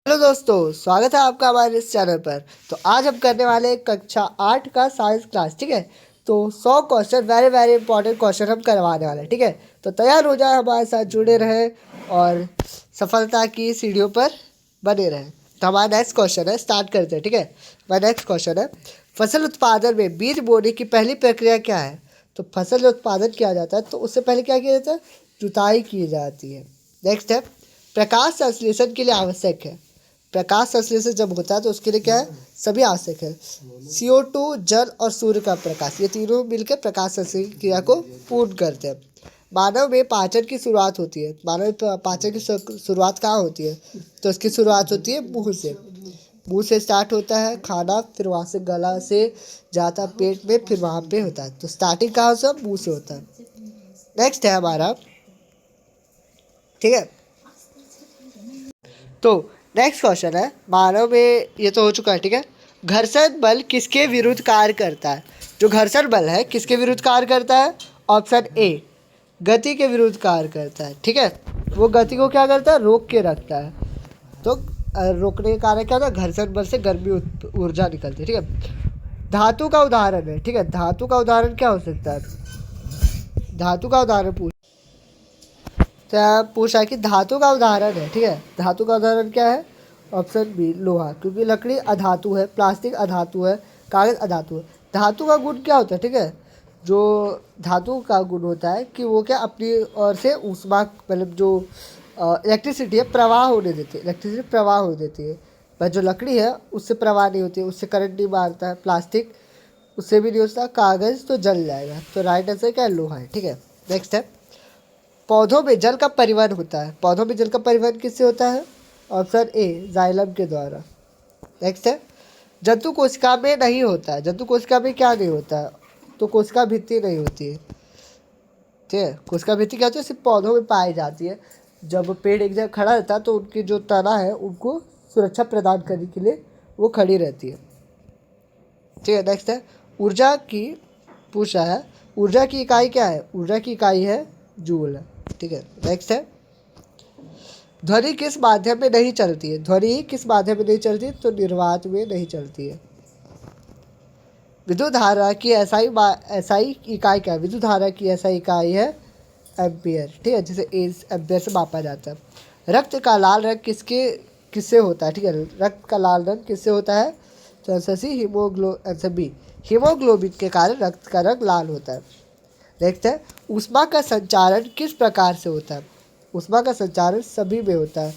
Hello दोस्तों, स्वागत है आपका हमारे इस चैनल पर। तो आज हम करने वाले हैं कक्षा 8 का साइंस क्लास। ठीक है, तो 100 question very very important question हम करवाने वाले हैं। ठीक है, तो तैयार हो जाए, हमारे साथ जुड़े रहे और सफलता की सीढ़ियों पर बने रहें। तो हमारा नेक्स्ट क्वेश्चन है, स्टार्ट करते हैं। ठीक है, हमारा नेक्स्ट क्वेश्चन है, फसल उत्पादन में बीज बोने की पहली प्रक्रिया क्या है। तो फसल उत्पादन किया जाता है तो उससे पहले क्या किया जाता है, जुताई की जाती है। नेक्स्ट है, प्रकाश संश्लेषण के लिए आवश्यक है। प्रकाश संश्लेषण जब होता है तो उसके लिए क्या है, सभी आवश्यक है। CO2, जल और सूर्य का प्रकाश, ये तीनों मिलकर प्रकाश संश्लेषण क्रिया को पूर्ण करते हैं। मानव में पाचन की शुरुआत होती है। मानव में पाचन की शुरुआत कहाँ होती है, तो इसकी शुरुआत होती है मुंह से। मुंह से स्टार्ट होता है खाना, फिर वहाँ से गला से जाता है पेट में, फिर वहाँ पे होता है। तो स्टार्टिंग कहाँ से, मुंह से होता है। नेक्स्ट है हमारा, ठीक है, तो नेक्स्ट क्वेश्चन है, मानव में ये तो हो चुका है। ठीक है, घर्षण बल किसके विरुद्ध कार्य करता है। जो घर्षण बल है किसके विरुद्ध कार्य करता है, ऑप्शन ए, गति के विरुद्ध कार्य करता है। ठीक है, वो गति को क्या करता है, रोक के रखता है। तो रोकने का कार्य क्या होता है, घर्षण बल से गर्मी ऊर्जा निकलती है। ठीक है, धातु का उदाहरण है। ठीक है, धातु का उदाहरण क्या हो सकता है, धातु का उदाहरण पूछा कि धातु का उदाहरण है। ठीक है, धातु का उदाहरण क्या है, ऑप्शन बी, लोहा, क्योंकि लकड़ी अधातु है, प्लास्टिक अधातु है, कागज़ अधातु है। धातु का गुण क्या होता है, ठीक है, जो धातु का गुण होता है कि वो क्या अपनी ओर से ऊष्मा, मतलब जो इलेक्ट्रिसिटी है प्रवाह होने देती है, इलेक्ट्रिसिटी प्रवाह होने देती है। पर जो लकड़ी है उससे प्रवाह नहीं होती है, उससे करंट नहीं मारता है। प्लास्टिक उससे भी नहीं होता, कागज़ तो जल जाएगा। तो राइट आंसर क्या है, लोहा है। ठीक है, नेक्स्ट है, पौधों में जल का परिवहन होता है। पौधों में जल का परिवहन किससे होता है, ऑप्शन ए, जाइलम के द्वारा। नेक्स्ट है, जंतु कोशिका में नहीं होता है। जंतु कोशिका में क्या नहीं होता है, तो कोशिका भित्ति नहीं होती है। ठीक है, कोशिका भित्ति क्या होती है, सिर्फ पौधों में पाई जाती है। जब पेड़ एक जगह खड़ा रहता है तो उनकी जो तना है उनको सुरक्षा प्रदान करने के लिए वो खड़ी रहती है। ठीक है, नेक्स्ट है, ऊर्जा की पूछ रहा है, ऊर्जा की इकाई क्या है, ऊर्जा की इकाई है जूल। ठीक है, नेक्स्ट है, ध्वनि किस माध्यम में नहीं चलती है। ध्वनि किस माध्यम में नहीं चलती, तो निर्वात में नहीं चलती है। विद्युत धारा की एसआई इकाई क्या है, विद्युत धारा की एसआई इकाई है एम्पियर। ठीक है, जिसे एम्पियर से मापा जाता है। रक्त का लाल रंग किससे होता है। ठीक है, रक्त का लाल रंग किससे होता है, तो answer C, answer B, haemoglobin के कारण रक्त का रंग लाल होता है। नेक्स्ट है, ऊष्मा का संचारण किस प्रकार से होता है। ऊष्मा का संचारण सभी में होता है,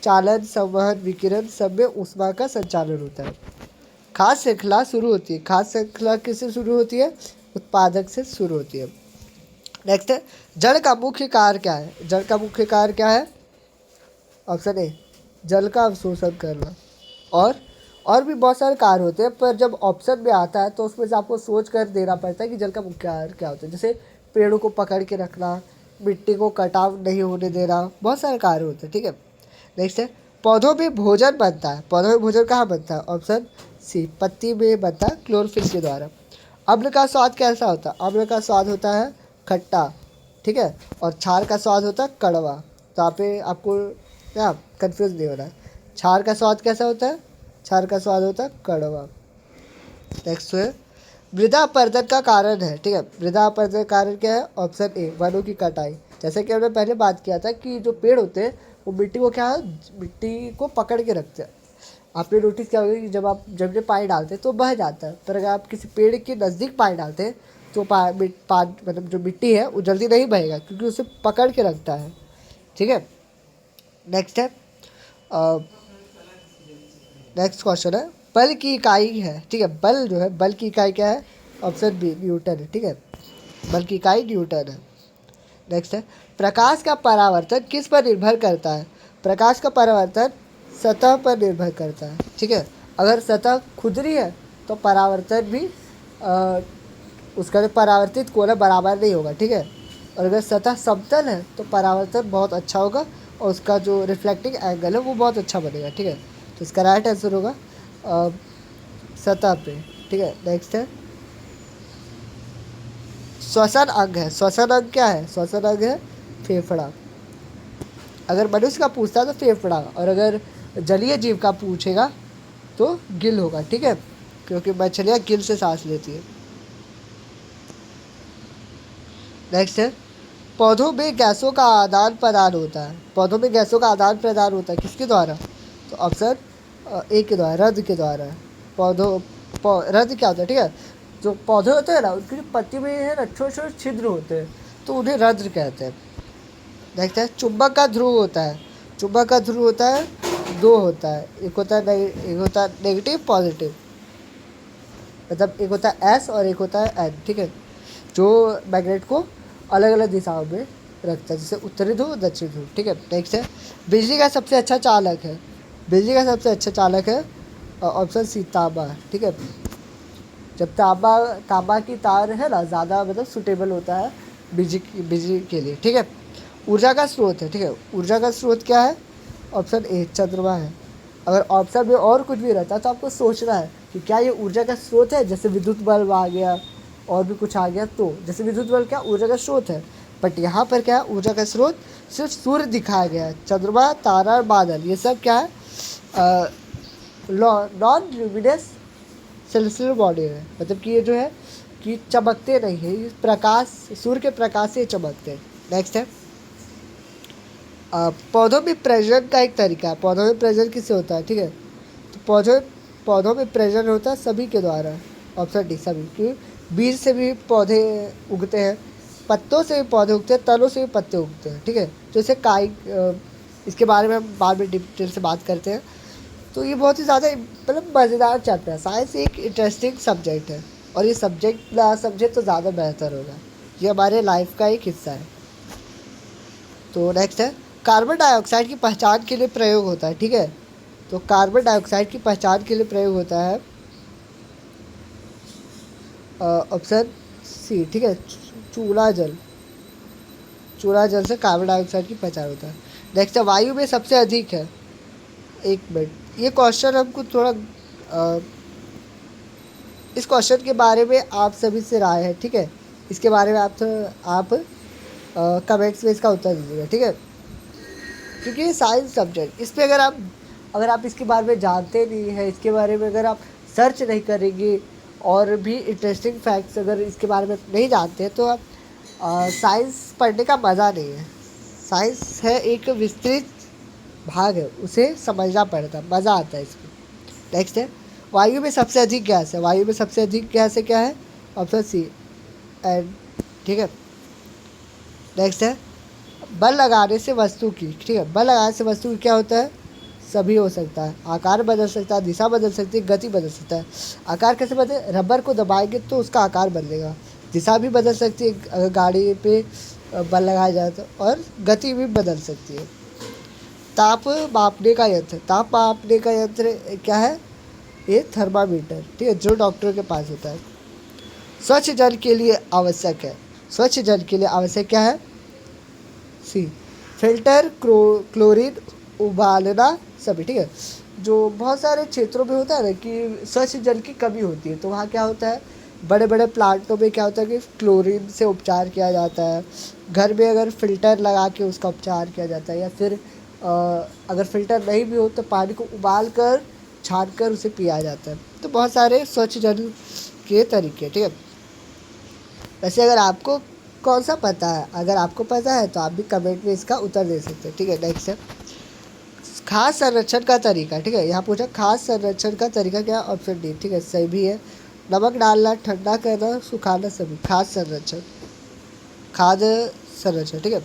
चालन, संवहन, विकिरण, सब में ऊष्मा का संचालन होता है। खाद्य श्रृंखला शुरू होती है। खाद्य श्रृंखला किससे शुरू होती है, उत्पादक से शुरू होती है। नेक्स्ट है, जल का मुख्य कार्य क्या है। जल का मुख्य कार्य क्या है, ऑप्शन ए, जल का अवशोषण करना। और भी बहुत सारे कार्य होते हैं, पर जब ऑप्शन में आता है तो उसमें से आपको सोच कर देना पड़ता है कि जल का मुख्य कार्य क्या होता है। जैसे पेड़ों को पकड़ के रखना, मिट्टी को कटाव नहीं होने देना, बहुत सारे कार्य होते हैं। ठीक है, नेक्स्ट है, पौधों में भोजन बनता है। पौधों में भोजन कहाँ बनता है, ऑप्शन सी, पत्ती में बनता है, क्लोरोफिल के द्वारा। अम्ल का स्वाद कैसा होता है, अम्ल का स्वाद होता है खट्टा। ठीक है, और क्षार का स्वाद होता है कड़वा। तो यहाँ पे आपको क्या कन्फ्यूज नहीं होना है, क्षार का स्वाद कैसा होता है, क्षार का स्वाद होता है कड़वा। नेक्स्ट है, मृदा अपरदन का कारण है। ठीक है, मृदा अपरदन का कारण क्या है, ऑप्शन ए, वनों की कटाई। जैसे कि हमने पहले बात किया था कि जो पेड़ होते हैं वो मिट्टी को क्या है, मिट्टी को पकड़ के रखते हैं। आपने नोटिस किया होगा कि जब आप जमीन में पानी डालते हैं तो बह जाता है, पर अगर आप किसी पेड़ के नज़दीक पानी डालते हैं तो मतलब जो मिट्टी है वो जल्दी नहीं बहेगा, क्योंकि उसे पकड़ के रखता है। ठीक है, नेक्स्ट है, नेक्स्ट क्वेश्चन है, बल की इकाई है। ठीक है, बल जो है, बल की इकाई क्या है, ऑप्शन बी, न्यूटन है। ठीक है, बल की इकाई न्यूटन है। नेक्स्ट है, प्रकाश का परावर्तन किस पर निर्भर करता है। प्रकाश का परावर्तन सतह पर निर्भर करता है। ठीक है, अगर सतह खुरदरी है तो परावर्तन भी उसका जो परावर्तित कोण है बराबर नहीं होगा। ठीक है, और अगर सतह समतल है तो परावर्तन बहुत अच्छा होगा और उसका जो रिफ्लेक्टिंग एंगल है वो बहुत अच्छा बनेगा। ठीक है, तो इसका राइट आंसर होगा सतह पे। ठीक है, नेक्स्ट है, श्वसन अंग है। श्वसन अंग क्या है, श्वसन अंग है फेफड़ा। अगर मनुष्य का पूछता है तो फेफड़ा, और अगर जलीय जीव का पूछेगा तो गिल होगा, ठीक है, क्योंकि मछलियाँ गिल से सांस लेती है। नेक्स्ट है, पौधों में गैसों का आदान प्रदान होता है। पौधों में गैसों का आदान प्रदान होता है किसके द्वारा? तो ऑप्शन ए के द्वारा, रद्द के द्वारा। पौधों रद्द क्या होता है, ठीक है, जो पौधे होते हैं ना उनकी जो पत्ती में है ना छोटे छोटे छिद्र होते हैं तो उन्हें रद्द कहते हैं। नेक्स्ट है, चुंबक का ध्रुव होता है। चुंबक का ध्रुव होता है दो होता है, एक होता है नेगेटिव पॉजिटिव, मतलब एक होता है एस और एक होता है एन, ठीक है, जो मैग्नेट को अलग अलग दिशाओं में रखता है, जैसे उत्तरी ध्रुव दक्षिण ध्रुव, ठीक है। नेक्स्ट है, बिजली का सबसे अच्छा चालक है। बिजली का सबसे अच्छा चालक है ऑप्शन सी तांबा, ठीक है। जब तांबा की तार है ना ज़्यादा मतलब सुटेबल होता है बिजली के लिए, ठीक है। ऊर्जा का स्रोत है, ठीक है, ऊर्जा का स्रोत क्या है? ऑप्शन ए चंद्रमा है। अगर ऑप्शन में और कुछ भी रहता तो आपको सोचना है कि क्या ये ऊर्जा का स्रोत है, जैसे विद्युत बल्ब आ गया और भी कुछ आ गया, तो जैसे विद्युत बल्ब क्या ऊर्जा का स्रोत है, बट यहाँ पर क्या है, ऊर्जा का स्रोत सिर्फ सूर्य दिखाया गया है। चंद्रमा, तारा और बादल ये सब क्या है, नॉन ल्यूमिनस सेलेस्टियल बॉडी है, मतलब कि ये जो है कि चमकते नहीं है, ये प्रकाश, सूर्य के प्रकाश से चमकते हैं। नेक्स्ट है, पौधों में प्रजनन का एक तरीका है। पौधों में प्रजनन किससे होता है, ठीक है, तो पौधों में प्रजनन होता है सभी के द्वारा, ऑप्शन डी सभी, क्योंकि बीज से भी पौधे उगते हैं, पत्तों से भी पौधे उगते हैं, तनों से भी पत्ते उगते हैं, ठीक है। तो इसे इसके बारे में हम बाद में डिटेल से बात करते हैं। तो ये बहुत ही ज़्यादा मतलब मज़ेदार चैप्टर है। साइंस एक इंटरेस्टिंग सब्जेक्ट है और ये सब्जेक्ट ना समझे तो ज़्यादा बेहतर होगा, ये हमारे लाइफ का एक हिस्सा है। तो नेक्स्ट है, कार्बन डाइऑक्साइड की पहचान के लिए प्रयोग होता है, ठीक है। तो कार्बन डाइऑक्साइड की पहचान के लिए प्रयोग होता है ऑप्शन सी, ठीक है, चूल्हा जल से कार्बन डाइऑक्साइड की पहचान होता है। नेक्स्ट है, वायु में सबसे अधिक है। एक मिनट, ये क्वेश्चन हमको थोड़ा इस क्वेश्चन के बारे में आप सभी से राय है, ठीक है, इसके बारे में आप कमेंट्स में इसका उत्तर दीजिएगा, ठीक है, क्योंकि ये साइंस सब्जेक्ट, इस पर अगर आप इसके बारे में जानते नहीं हैं, इसके बारे में अगर आप सर्च नहीं करेंगे और भी इंटरेस्टिंग फैक्ट्स अगर इसके बारे में नहीं जानते हैं तो आप साइंस पढ़ने का मज़ा नहीं है। साइंस है एक विस्तृत भाग है, उसे समझना पड़ता है, मज़ा आता है इसमें। नेक्स्ट है, वायु में सबसे अधिक गैस है। वायु में सबसे अधिक गैस है क्या है, ऑप्शन सी एंड, ठीक है। नेक्स्ट है, बल लगाने से वस्तु की, ठीक है, बल लगाने से वस्तु की क्या होता है, सभी हो सकता है, आकार बदल सकता है, दिशा बदल सकती है, गति बदल सकता है। आकार कैसे बदले, रबर को दबाएंगे तो उसका आकार बदलेगा, दिशा भी बदल सकती है अगर गाड़ी पे बल लगाया जाए तो, और गति भी बदल सकती है। ताप मापने का यंत्र क्या है, ये थर्मामीटर, ठीक है, जो डॉक्टर के पास होता है। स्वच्छ जल के लिए आवश्यक है। स्वच्छ जल के लिए आवश्यक क्या है, सी फिल्टर, क्लोरीन, उबालना सभी, ठीक है। जो बहुत सारे क्षेत्रों में होता है ना कि स्वच्छ जल की कमी होती है, तो वहाँ क्या होता है, बड़े बड़े प्लांटों में क्या होता है कि क्लोरीन से उपचार किया जाता है। घर में अगर फ़िल्टर लगा के उसका उपचार किया जाता है, या फिर अगर फ़िल्टर नहीं भी हो तो पानी को उबाल कर छान कर उसे पिया जाता है। तो बहुत सारे स्वच्छ जल के तरीके, ठीक है। वैसे अगर आपको कौन सा पता है, अगर आपको पता है तो आप भी कमेंट में इसका उत्तर दे सकते हैं, ठीक है। नेक्स्ट है, खास संरक्षण का तरीका, ठीक है, यहाँ पूछा खास संरक्षण का तरीका क्या, ऑप्शन डी, ठीक है, सही भी है। नमक डालना, ठंडा करना, सुखाना सभी खाद संरक्षण, ठीक है।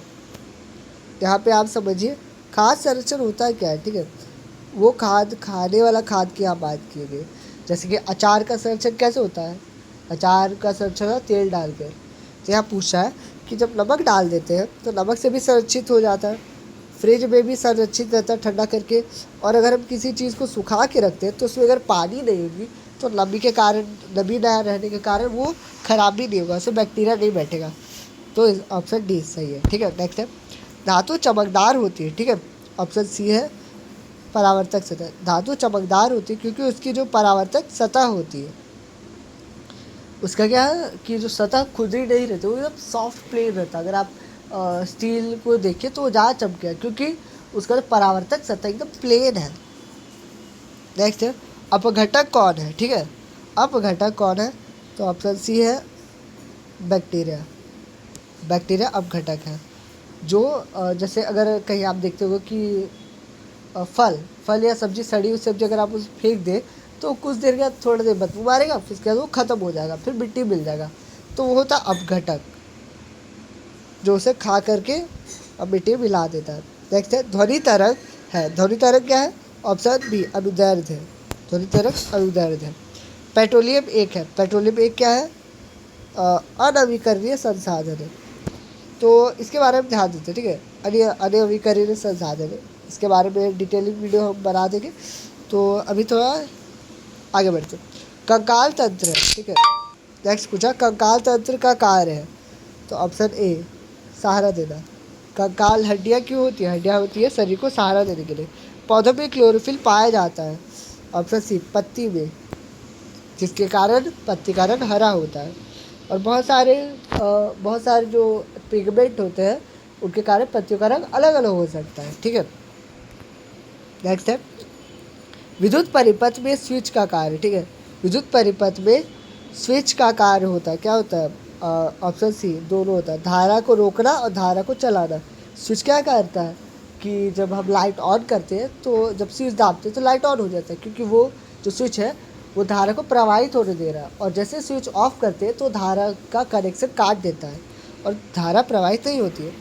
यहाँ पे आप समझिए खाद संरक्षण होता है क्या है, ठीक है, वो खाद, खाने वाला खाद की यहाँ बात की गई। जैसे कि अचार का संरक्षण कैसे होता है, अचार का संरक्षण तेल डाल कर, तो यहाँ पूछा है कि जब नमक डाल देते हैं तो नमक से भी संरक्षित हो जाता है, फ्रिज में भी संरक्षित रहता है ठंडा करके। और अगर हम किसी चीज़ को सुखा के रखते हैं तो उसमें अगर पानी नहीं होगी तो नमी ना रहने के कारण वो ख़राब भी नहीं होगा, उसमें बैक्टीरिया नहीं बैठेगा। तो ऑप्शन डी सही है, ठीक है। नेक्स्ट है, धातु चमकदार होती है, ठीक है, ऑप्शन सी है परावर्तक सतह। धातु चमकदार होती है क्योंकि उसकी जो परावर्तक सतह होती है, उसका क्या है कि जो सतह खुरदरी नहीं रहती, वो एकदम सॉफ्ट प्लेन रहता है। अगर आप स्टील को देखिए तो वो ज़्यादा चमकेगा क्योंकि उसका जो परावर्तक सतह एकदम प्लेन है, नेक्स्ट है अपघटक कौन है, ठीक है। अपघटक कौन है, तो ऑप्शन सी है बैक्टीरिया। बैक्टीरिया अपघटक है। जो जैसे अगर कहीं आप देखते हो कि फल फल या सब्जी, सड़ी हुई सब्जी अगर आप उसे फेंक दें तो कुछ देर के बाद थोड़ी देर बदबू मारेगा, फिर उसके बाद वो ख़त्म हो जाएगा, फिर मिट्टी मिल जाएगा, तो वो होता है अपघटक, जो उसे खा करके अब मिट्टी मिला देता है। नेक्स्ट है ध्वनि तरंग है। ध्वनि तरंग क्या है, ऑप्शन बी अनुदैर्ध्य है। ध्वनि तरंग अनुदैर्ध्य है। पेट्रोलियम एक है। पेट्रोलियम एक क्या है, अनवीकरणीय संसाधन है। तो इसके बारे में ध्यान देते हैं, ठीक है। अनवीकरणीय संसाधन है, इसके बारे में डिटेलिंग वीडियो हम बना देंगे। तो अभी थोड़ा आगे बढ़ते हैं। कंकाल तंत्र है, ठीक है। नेक्स्ट पूछा कंकाल तंत्र का कार्य है, तो ऑप्शन ए सहारा देना। कंकाल हड्डियाँ क्यों होती है, हड्डियाँ होती है शरीर को सहारा देने के लिए। पौधों में क्लोरोफिल पाया जाता है, ऑप्शन सी पत्ती में, जिसके कारण पत्ती का रंग हरा होता है। और बहुत सारे जो पिगमेंट होते हैं उनके कारण पत्तियों का रंग अलग अलग हो सकता है, ठीक है। नेक्स्ट है विद्युत परिपथ में स्विच का कार्य, ठीक है। विद्युत परिपथ में स्विच का कार्य होता है, क्या होता है, ऑप्शन सी दोनों होता है, धारा को रोकना और धारा को चलाना। स्विच क्या करता है कि जब हम लाइट ऑन करते हैं तो जब स्विच दाबते हैं तो लाइट ऑन हो जाता है, क्योंकि वो जो स्विच है वो धारा को प्रवाहित होने दे रहा है, और जैसे स्विच ऑफ करते हैं तो धारा का कनेक्शन काट देता है और धारा प्रवाहित नहीं होती है।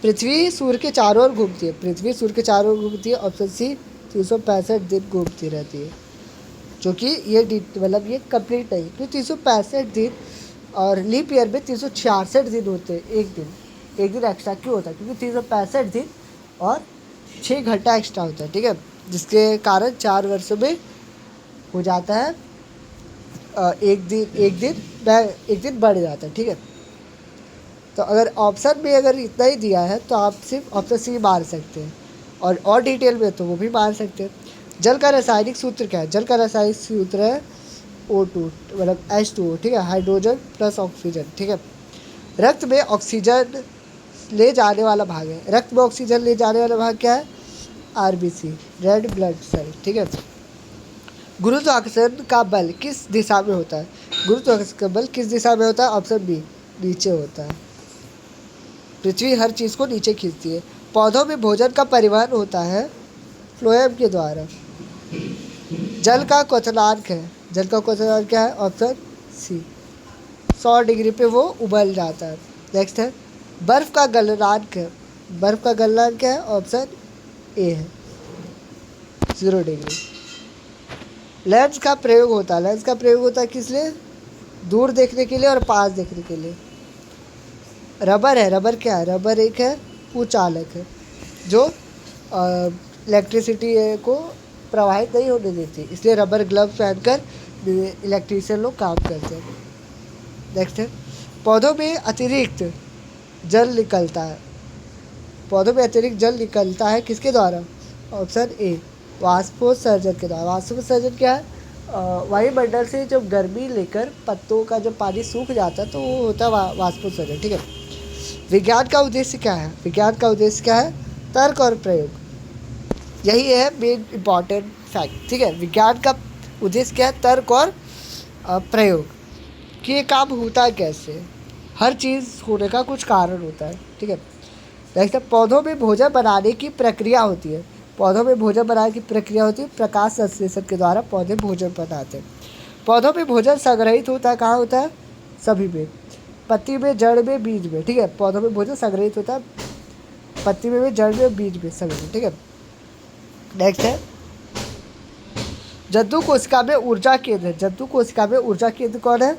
पृथ्वी सूर्य के चारों ओर घूमती है। पृथ्वी सूर्य के चारों ओर घूमती है, ऑप्शन सी 365 दिन घूमती रहती है, जो कि ये मतलब ये कंप्लीट नहीं, क्योंकि 365 दिन और लीप ईयर में 366 दिन होते हैं। एक दिन एक्स्ट्रा क्यों होता है, क्योंकि 365 दिन और 6 घंटा एक्स्ट्रा होता है, ठीक है, जिसके कारण 4 वर्षों में हो जाता है एक दिन बढ़ जाता है, ठीक है। तो अगर ऑप्शन में अगर इतना ही दिया है तो आप सिर्फ ऑप्शन सी मार सकते हैं, और डिटेल में तो वो भी मार सकते हैं। जल का रासायनिक सूत्र क्या है, जल का रासायनिक सूत्र है O2 मतलब H2O, ठीक है, हाइड्रोजन प्लस ऑक्सीजन, ठीक है। रक्त में ऑक्सीजन ले जाने वाला भाग है। रक्त में ऑक्सीजन ले जाने वाला भाग क्या है, RBC, रेड ब्लड सेल, ठीक है। गुरुत्वाकर्षण का बल किस दिशा में होता है, गुरुत्वाकर्षण का बल किस दिशा में होता है, ऑप्शन बी नीचे होता है। पृथ्वी हर चीज़ को नीचे खींचती है। पौधों में भोजन का परिवहन होता है फ्लोएम के द्वारा। जल का क्वथनांक है। जल का क्वथनांक क्या है, ऑप्शन सी 100 डिग्री पे वो उबल जाता है। नेक्स्ट है बर्फ़ का गलनांक है। बर्फ़ का गलनांक क्या है, ऑप्शन ए है 0 डिग्री। लेंस का प्रयोग होता है। लेंस का प्रयोग होता है किस लिए, दूर देखने के लिए और पास देखने के लिए। रबर है। रबर क्या है, रबर एक है कुचालक है, जो इलेक्ट्रिसिटी को प्रवाहित नहीं होने देती, इसलिए रबर ग्लव्स पहनकर इलेक्ट्रीशियन लोग काम करते हैं। नेक्स्ट है पौधों में अतिरिक्त जल निकलता है। पौधों में अतिरिक्त जल निकलता है किसके द्वारा, ऑप्शन ए वाष्पोत्सर्जन के द्वारा। वाष्पोत्सर्जन क्या है, वायुमंडल से जब गर्मी लेकर पत्तों का जब पानी सूख जाता है तो वो होता है वाष्पोत्सर्जन, ठीक है। विज्ञान का उद्देश्य क्या है, विज्ञान का उद्देश्य क्या है, तर्क और प्रयोग, यही है मेन इम्पॉर्टेंट फैक्ट, ठीक है। विज्ञान का उद्देश्य क्या है, तर्क और प्रयोग, कि ये काम होता है कैसे, हर चीज़ होने का कुछ कारण होता है, ठीक है। नेक्स्ट पौधों में भोजन बनाने की प्रक्रिया होती है। पौधों में भोजन बनाने की प्रक्रिया होती है प्रकाश संश्लेषण के द्वारा पौधे भोजन बनाते हैं। पौधों में भोजन संग्रहित होता है, कहाँ होता है, सभी में, पत्ती में, जड़ में, बीज में, ठीक है। पौधों में भोजन संग्रहित होता है पत्ती में, जड़ में, बीज में, सभी में, ठीक है। नेक्स्ट है जंतु कोशिका में ऊर्जा केंद्र है। जंतु कोशिका में ऊर्जा केंद्र कौन है,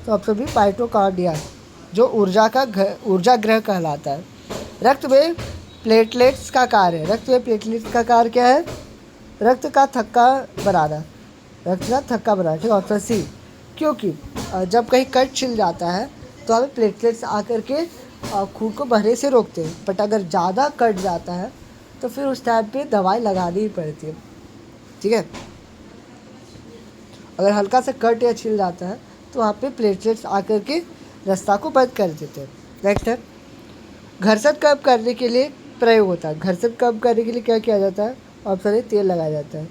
तो ऑप्शन बी माइटोकॉन्ड्रिया, जो ऊर्जा ग्रह कहलाता है। रक्त में प्लेटलेट्स का कार्य है। रक्त में प्लेटलेट्स का कार्य क्या है, रक्त का थक्का बनाना, रक्त का थक्का बनाना, ठीक है, ऑप्शन सी। क्योंकि जब कहीं कट छिल जाता है तो हमें प्लेटलेट्स आकर के खून को बहने से रोकते हैं, बट अगर ज़्यादा कट जाता है तो फिर उस टाइम पे दवाई लगानी ही पड़ती है, ठीक है। अगर हल्का सा कट या छिल जाता है तो वहाँ पे प्लेटलेट्स आकर के रास्ता को बंद कर देते हैं। नेक्स्ट है घर्षण कम करने के लिए प्रयोग होता है। घर्षण कम करने के लिए क्या किया जाता है, ऑप्शन ए तेल लगाया जाता है।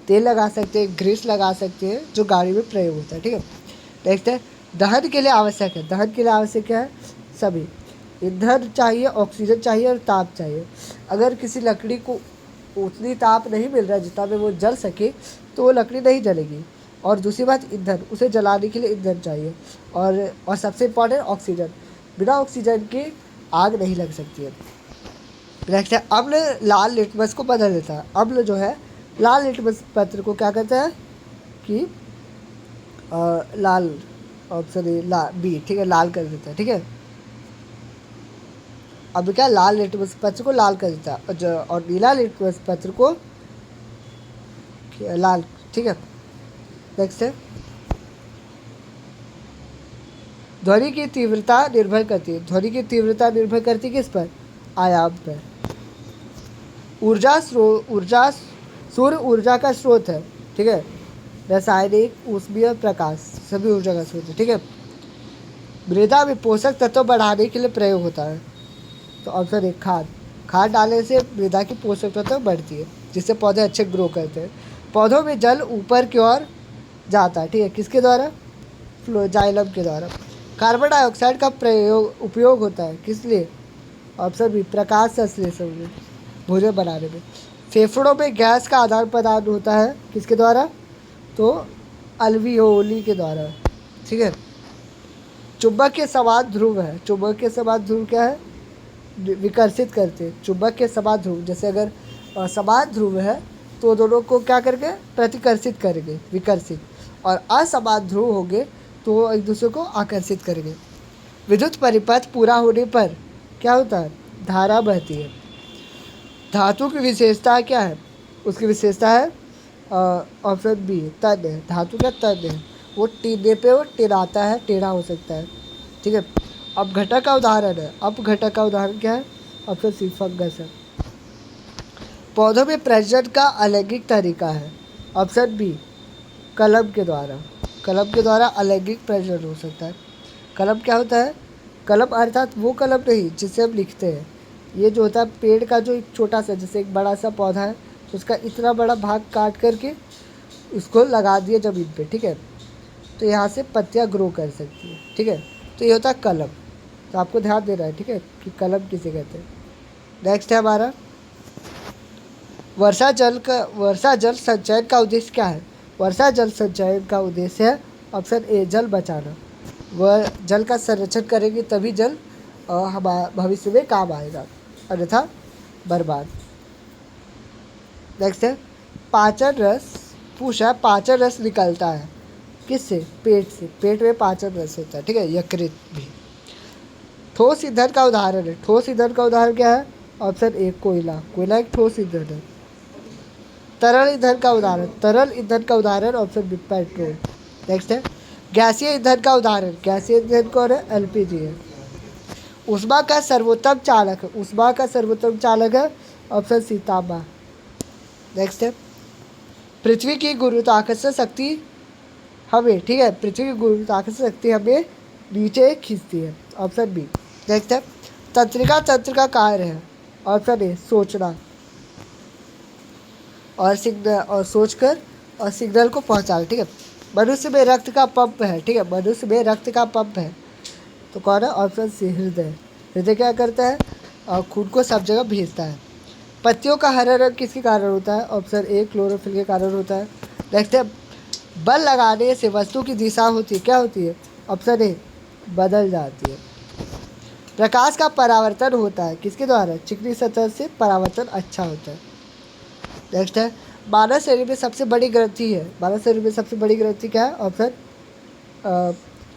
तेल लगा सकते हैं, ग्रीस लगा सकते हैं, जो गाड़ी में प्रयोग होता है। ठीक है, नेक्स्ट है दहन के लिए आवश्यक है। दहन के लिए आवश्यक क्या है? सभी ईंधन चाहिए, ऑक्सीजन चाहिए और ताप चाहिए। अगर किसी लकड़ी को उतनी ताप नहीं मिल रहा है जितना में वो जल सके तो वो लकड़ी नहीं जलेगी। और दूसरी बात ईंधन, उसे जलाने के लिए ईंधन चाहिए। और सबसे इम्पॉर्टेंट ऑक्सीजन, बिना ऑक्सीजन के आग नहीं लग सकती है। नेक्स्ट है अम्ल लाल लिटमस को बदल देता है। अम्ल जो है लाल लिटमस पत्र को क्या करता है कि लाल, ऑप्शन ए बी, ठीक है, लाल कर देता है। ठीक है, अब क्या लाल लिटमस पत्र को लाल कर देता है और नीला लिटमस पत्र को लाल। ठीक है, नेक्स्ट है ध्वनि की तीव्रता निर्भर करती है। ध्वनि की तीव्रता निर्भर करती है किस पर? आयाम पर। ऊर्जा सूर्य ऊर्जा का स्रोत है। ठीक है, रासायनिक, ऊष्मीय, प्रकाश सभी ऊर्जा का स्रोत है। ठीक है, मृदा में पोषक तत्व बढ़ाने के लिए प्रयोग होता है। तो ऑप्शन एक खाद डालने से मृदा की पोषक तत्व बढ़ती है, जिससे पौधे अच्छे ग्रो करते हैं। पौधों में जल ऊपर की ओर जाता है। ठीक है, किसके द्वारा? जाइलम के द्वारा। कार्बन डाइऑक्साइड का उपयोग होता है किस लिए? ऑप्शन बी, प्रकाश संश्लेषण में, भोजन बनाने में। फेफड़ों में गैस का आदान प्रदान होता है किसके द्वारा? तो अल्वियोली के द्वारा। ठीक है, चुंबक के समान ध्रुव है। चुंबक के समान ध्रुव क्या है? विकर्षित करते। चुंबक के समान ध्रुव, जैसे अगर समान ध्रुव है तो दोनों को क्या करके प्रतिकर्षित करेंगे, विकर्षित। और असमान ध्रुव होंगे तो एक दूसरे को आकर्षित करेंगे। विद्युत परिपथ पूरा होने पर क्या होता है? धारा बहती है। धातु की विशेषता क्या है? उसकी विशेषता है ऑप्शन बी, तन है। धातु का तन है, वो टीने पे वो टिराता है, टेढ़ा हो सकता है। ठीक है, अब घटक का उदाहरण है। अब घटक का उदाहरण क्या है? ऑप्शन सी, फंगस है। पौधों में प्रजनन का अलैंगिक तरीका है। ऑप्शन बी, कलम के द्वारा। कलम के द्वारा अलैंगिक प्रजनन हो सकता है। कलम क्या होता है? कलम अर्थात वो कलम नहीं जिससे हम लिखते हैं। ये जो होता है पेड़ का जो एक छोटा सा, जैसे एक बड़ा सा पौधा है तो उसका इतना बड़ा भाग काट करके उसको लगा दिए ज़मीन पे। ठीक है, तो यहाँ से पत्तियाँ ग्रो कर सकती है। ठीक है, तो ये होता है कलम। तो आपको ध्यान देना है, ठीक है, कि कलम किसे कहते हैं। नेक्स्ट है हमारा वर्षा जल संचयन का उद्देश्य क्या है? वर्षा जल संचयन का उद्देश्य है ऑप्शन ए, जल बचाना। वह जल का संरक्षण करेंगे तभी जल हमारे भविष्य में काम आएगा, अन्यथा बर्बाद। नेक्स्ट है पाचन रस। पूछा है पाचन रस निकलता है किससे? पेट से। पेट में पाचन रस होता है। ठीक है, यकृत भी। ठोस ईंधन का उदाहरण है। ठोस ईंधन का उदाहरण क्या है? ऑप्शन ए, कोयला। कोयला एक ठोस ईंधन है। तरल ईंधन का उदाहरण। तरल ईंधन का उदाहरण ऑप्शन बी, पेट्रोल। नेक्स्ट है गैसीय ईंधन का उदाहरण। गैसीय ईंधन कौन है? एलपीजी है। ऊष्मा का सर्वोत्तम चालक है। ऊष्मा का सर्वोत्तम चालक है ऑप्शन सी, तांबा। नेक्स्ट है पृथ्वी की गुरुत्वाकर्षण शक्ति हमें, ठीक है, पृथ्वी की गुरुत्वाकर्षण शक्ति हमें नीचे खींचती है। Option B. नेक्स्ट है तंत्रिका तंत्र का कार्य है। ऑप्शन ए, सोचना और सिग्नल, और सोचकर और सिग्नल को पहुंचाना। ठीक है, मनुष्य में रक्त का पंप है। ठीक है, मनुष्य में रक्त का पंप है तो कौन है? ऑप्शन सी, हृदय। हृदय क्या करता है? खून को सब जगह भेजता है। पत्तियों का हरा रंग किसके कारण होता है? ऑप्शन ए, क्लोरोफिल के कारण होता है। नेक्स्ट है बल लगाने से वस्तु की दिशा होती है, क्या होती है? ऑप्शन ए, बदल जाती है। प्रकाश का परावर्तन होता है किसके द्वारा? चिकनी सतह से परावर्तन अच्छा होता है। नेक्स्ट है मानव शरीर में सबसे बड़ी ग्रंथि है। मानव शरीर में सबसे बड़ी ग्रंथि क्या है?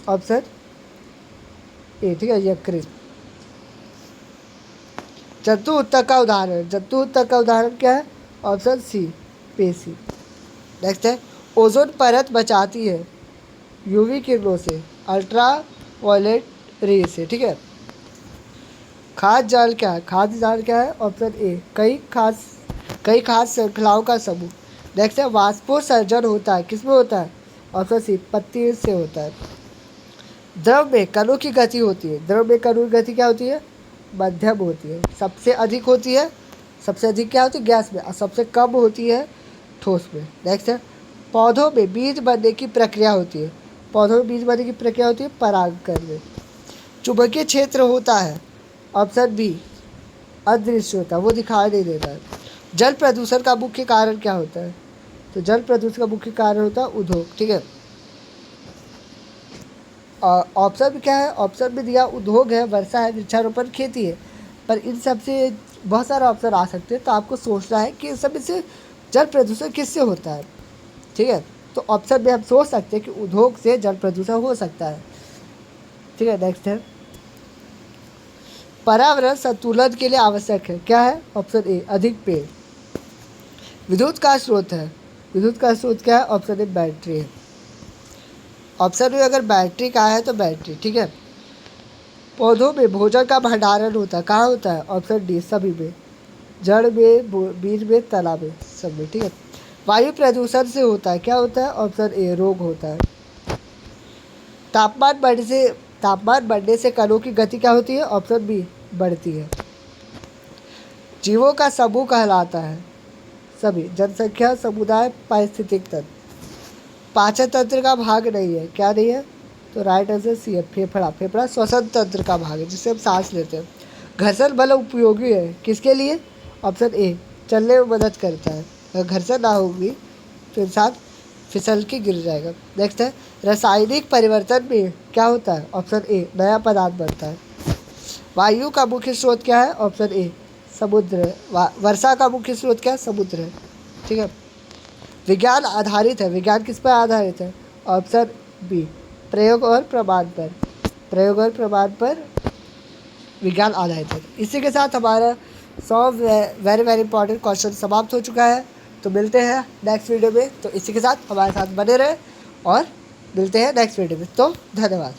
ऑप्शन ए, ठीक है, यकृत। जंतु उत्तक का उदाहरण। जंतु उत्तक का उदाहरण क्या है? ऑप्शन सी, पेशी। नेक्स्ट है ओजोन परत बचाती है यूवी किरणों से, अल्ट्रा वायलेट रे से। ठीक है, खाद्य जाल क्या है? खाद्य जाल क्या है? ऑप्शन ए, कई खाद्य श्रृंखलाओं का समूह। नेक्स्ट है वाष्पोत्सर्जन होता है किसमें होता है? ऑप्शन सी, पत्ती से होता है। द्रव में कणों की गति होती है। द्रव में कणों की गति क्या होती है? मध्यम होती है। सबसे अधिक होती है, सबसे अधिक क्या होती है? गैस में। और सबसे कम होती है ठोस में। नेक्स्ट है पौधों में बीज बनने की प्रक्रिया होती है। पौधों में बीज बनने की प्रक्रिया होती है परागकण में। चुंबकीय क्षेत्र होता है ऑप्शन बी अदृश्य होता है, वो दिखाई नहीं देता है। जल प्रदूषण का मुख्य कारण क्या होता है? तो जल प्रदूषण का मुख्य कारण होता है उद्योग। ठीक है, ऑप्शन में क्या है? ऑप्शन में दिया उद्योग है, वर्षा है, वृक्षारोपण, खेती है। पर इन सब से बहुत सारे ऑप्शन आ सकते हैं, तो आपको सोचना है कि इन सब में से जल प्रदूषण किससे होता है। ठीक है, तो ऑप्शन में हम सोच सकते हैं कि उद्योग से जल प्रदूषण हो सकता है। ठीक है, नेक्स्ट है पर्यावरण संतुलन के लिए आवश्यक है, क्या है? ऑप्शन ए अधिक पेड़। विद्युत का स्रोत है, विद्युत का स्रोत क्या है? ऑप्शन ए बैटरी है। ऑप्शन में अगर बैटरी का है तो बैटरी। ठीक है, पौधों में भोजन का भंडारण होता है, कहाँ होता है? ऑप्शन डी सभी में, जड़ में, बीज में, तना में, सब में। ठीक है, वायु प्रदूषण से होता है, क्या होता है? ऑप्शन ए रोग होता है। तापमान बढ़ने से कणों की गति क्या होती है? ऑप्शन बी बढ़ती है। जीवों का समूह कहलाता है सभी, जनसंख्या, समुदाय, पारिस्थितिक तंत्र। पाचन तंत्र का भाग नहीं है, क्या नहीं है? तो राइट आंसर सी है फेफड़ा। फेफड़ा श्वसन तंत्र का भाग है जिससे हम सांस लेते हैं। घर्षण बल उपयोगी है किसके लिए? ऑप्शन ए चलने में मदद करता है। अगर घर्षण ना होगी तो इंसान फिसल के गिर जाएगा। नेक्स्ट है रासायनिक परिवर्तन में क्या होता है? ऑप्शन ए नया पदार्थ बनता है। वायु का मुख्य स्रोत क्या है? ऑप्शन ए समुद्र। वर्षा का मुख्य स्रोत क्या है? समुद्र है। ठीक है, विज्ञान आधारित है, विज्ञान किस पर आधारित है? ऑप्शन बी प्रयोग और प्रमाण पर। प्रयोग और प्रमाण पर विज्ञान आधारित है। इसी के साथ हमारा 100 वेरी वेरी इंपॉर्टेंट क्वेश्चन समाप्त हो चुका है। तो मिलते हैं नेक्स्ट वीडियो में। तो इसी के साथ हमारे साथ बने रहे और मिलते हैं नेक्स्ट वीडियो में। तो धन्यवाद।